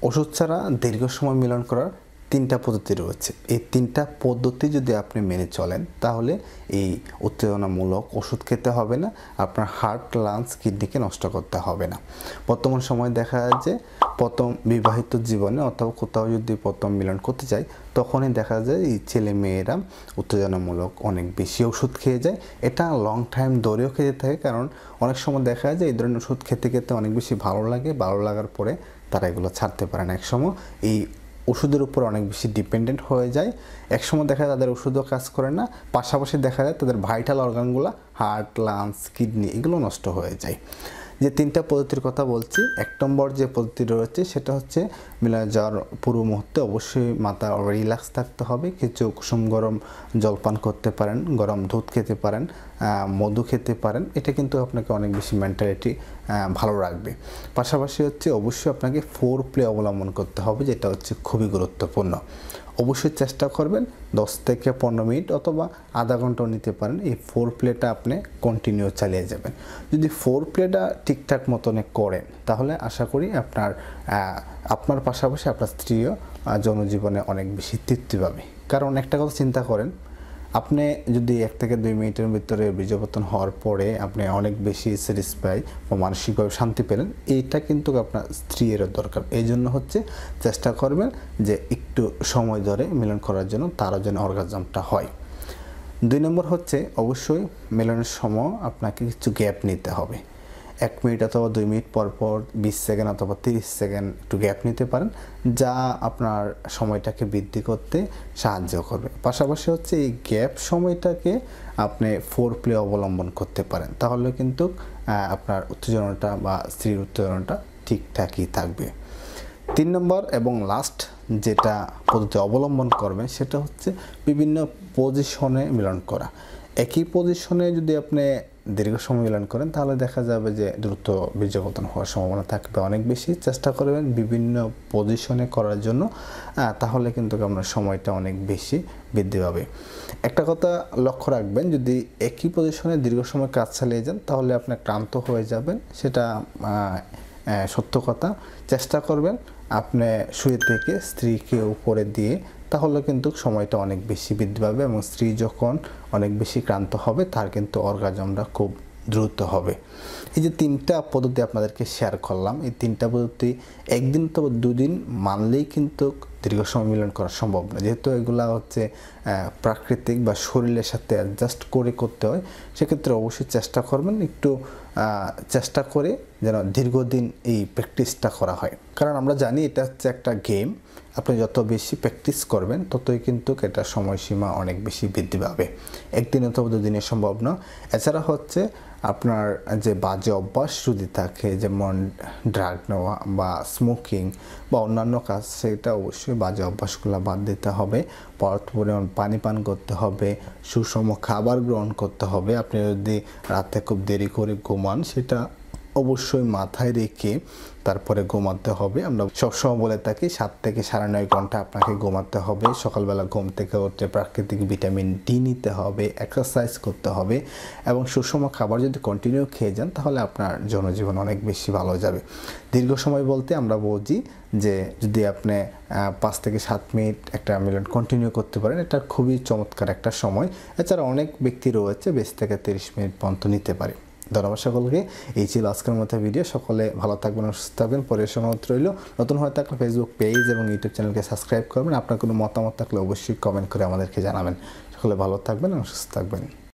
ওষুধ ছাড়া দীর্ঘ সময় মিলন করার ৩টা পদ্ধতি রয়েছে। এই ৩টা পদ্ধতি যদি আপনি মেনে চলেন তাহলে এই উত্তেজনামূলক ওষুধ খেতে হবে না, আপনার হার্ট, লাংস, কিডনিকে নষ্ট করতে হবে না। বর্তমান সময়ে দেখা যায় যে প্রথম বিবাহিত জীবনে অথবা কোথাও যদি প্রথম মিলন করতে চাই তখনই দেখা যায় এই ছেলে মেয়েরা উত্তেজনামূলক অনেক বেশি ওষুধ খেয়ে যায়। এটা লং টাইম ধরেও খেতে থাকে, কারণ অনেক সময় দেখা যায় যে এই ধরনের ওষুধ খেতে খেতে অনেক বেশি ভালো লাগে, ভালো লাগার পরে তারা এগুলো ছাড়তে পারে না। একসময় এই ওষুধের উপর অনেক বেশি ডিপেন্ডেন্ট হয়ে যায়। একসময় দেখা যায় তাদের ওষুধও কাজ করে না, পাশাপাশি দেখা যায় তাদের ভাইটাল অর্গানগুলো হার্ট, লাংস, কিডনি এগুলো নষ্ট হয়ে যায়। যে 3টা পদ্ধতির কথা বলছি, 1 নম্বর যে পদ্ধতি রয়েছে সেটা হচ্ছে মিলনে যাওয়ার পূর্ব মুহূর্তে অবশ্যই মাথা রিল্যাক্স থাকতে হবে। কিছু কুসুম গরম জলপান করতে পারেন, গরম দুধ খেতে পারেন, মধু খেতে পারেন। এটা কিন্তু আপনাকে অনেক বেশি মেন্টালিটি ভালো রাখবে। পাশাপাশি হচ্ছে অবশ্যই আপনাকে ফোর প্লে অবলম্বন করতে হবে, যেটা হচ্ছে খুবই গুরুত্বপূর্ণ। অবশ্যই চেষ্টা করবেন 10 থেকে 15 মিনিট অথবা আধা ঘন্টাও নিতে পারেন, এই ফোর প্লেটা আপনি কন্টিনিউ চালিয়ে যাবেন। যদি ফোর প্লেটা ঠিকঠাক মতনে করেন তাহলে আশা করি আপনার পাশাপাশি আপনার স্ত্রীও জনজীবনে অনেক বেশি তৃপ্তি পাবে। কারণ একটা কথা চিন্তা করেন, আপনি যদি 1 থেকে 2 মিনিটের ভিতরে বীর্যপতন হওয়ার পরে আপনি অনেক বেশি স্যাটিসফাই বা মানসিকভাবে শান্তি পেলেন, এইটা কিন্তু আপনার স্ত্রীরও দরকার। এই জন্য হচ্ছে চেষ্টা করবেন যে একটু সময় ধরে মিলন করার জন্য, তারও যেন অর্গাজমটা হয়। 2 নম্বর হচ্ছে অবশ্যই মিলনের সময় আপনাকে কিছু গ্যাপ নিতে হবে। 1 মিনিট অথবা 2 মিনিট পর পর 20 সেকেন্ড অথবা 30 সেকেন্ড একটু গ্যাপ নিতে পারেন, যা আপনার সময়টাকে বৃদ্ধি করতে সাহায্য করবে। পাশাপাশি হচ্ছে এই গ্যাপ সময়টাকে আপনি ফোর প্লে অবলম্বন করতে পারেন, তাহলে কিন্তু আপনার উত্তেজনাটা বা স্ত্রীর উত্তেজনাটা ঠিকঠাকই থাকবে। 3 নম্বর এবং লাস্ট যেটা পদ্ধতি অবলম্বন করবেন সেটা হচ্ছে বিভিন্ন পজিশনে মিলন করা। একই পজিশনে যদি আপনি দীর্ঘ সময় মিলন করেন তাহলে দেখা যাবে যে দ্রুত বীর্যপতন হওয়ার সম্ভাবনা থাকবে অনেক বেশি। চেষ্টা করবেন বিভিন্ন পজিশনে করার জন্য, তাহলে কিন্তু আপনার সময়টা অনেক বেশি বৃদ্ধি পাবে। একটা কথা লক্ষ্য রাখবেন, যদি একই পজিশনে দীর্ঘ সময় কাজ চালিয়ে যান তাহলে আপনি ক্লান্ত হয়ে যাবেন, সেটা সত্য কথা। চেষ্টা করবেন আপনি শুয়ে থেকে স্ত্রীকে উপরে দিয়ে, তাহলে কিন্তু সময়টা অনেক বেশি বৃদ্ধি পাবে এবং স্ত্রী যখন অনেক বেশি ক্লান্ত হবে তার কিন্তু অর্গাজমটা খুব দ্রুত হবে। এই যে 3টা পদ্ধতি আপনাদেরকে শেয়ার করলাম, এই 3টা পদ্ধতি একদিন তো 2 দিন মানলেই কিন্তু দীর্ঘ সময় মিলন করা সম্ভব না, যেহেতু এগুলা হচ্ছে প্রাকৃতিক বা শরীরের সাথে অ্যাডজাস্ট করে করতে হয়। সেক্ষেত্রে অবশ্যই চেষ্টা করবেন একটু চেষ্টা করে যেন দীর্ঘদিন এই প্র্যাকটিসটা করা হয়, কারণ আমরা জানি এটা হচ্ছে একটা গেম। আপনি যত বেশি প্র্যাকটিস করবেন ততই কিন্তু এটা সময়সীমা অনেক বেশি বৃদ্ধি পাবে। একদিন অথবা 2 দিনে সম্ভব না। এছাড়া হচ্ছে আপনার যে বাজে অভ্যাস যদি থাকে, যেমন ড্রাগ নেওয়া বা স্মোকিং বা অন্যান্য কাজ, সেটা অবশ্যই বাজে অভ্যাসগুলো বাদ দিতে হবে। পর্যাপ্ত পরিমাণ পানি পান করতে হবে, সুষম খাবার গ্রহণ করতে হবে। আপনি যদি রাতে খুব দেরি করে ঘুমান সেটা অবশ্যই মাথায় রেখে তারপরে ঘুমাতে হবে। আমরা সবসময় বলে থাকি 7 থেকে 9.5 ঘন্টা আপনাকে ঘুমাতে হবে। সকালবেলা ঘুম থেকে উঠে প্রাকৃতিক ভিটামিন ডি নিতে হবে, এক্সারসাইজ করতে হবে এবং সুষম খাবার যদি কন্টিনিউ খেয়ে যান তাহলে আপনার জনজীবন অনেক বেশি ভালো যাবে। দীর্ঘ সময় বলতে আমরা বুঝি যে যদি আপনি 5 থেকে 7 মিনিট একটা মিলন কন্টিনিউ করতে পারেন, এটা খুবই চমৎকার একটা সময়। এছাড়া অনেক ব্যক্তি রয়েছে 20 থেকে 30 মিনিট পর্যন্ত নিতে পারে। ধন্যবাদ সকলকে। এই ছিল আজকের মতো ভিডিও। সকলে ভালো থাকবেন, সুস্থ থাকবেন। পরের সময় রইল। নতুন হয়ে থাকলে ফেসবুক পেজ এবং ইউটিউব চ্যানেলকে সাবস্ক্রাইব করবেন। আপনার কোনো মতামত থাকলে অবশ্যই কমেন্ট করে আমাদেরকে জানাবেন। সকলে ভালো থাকবেন এবং সুস্থ থাকবেন।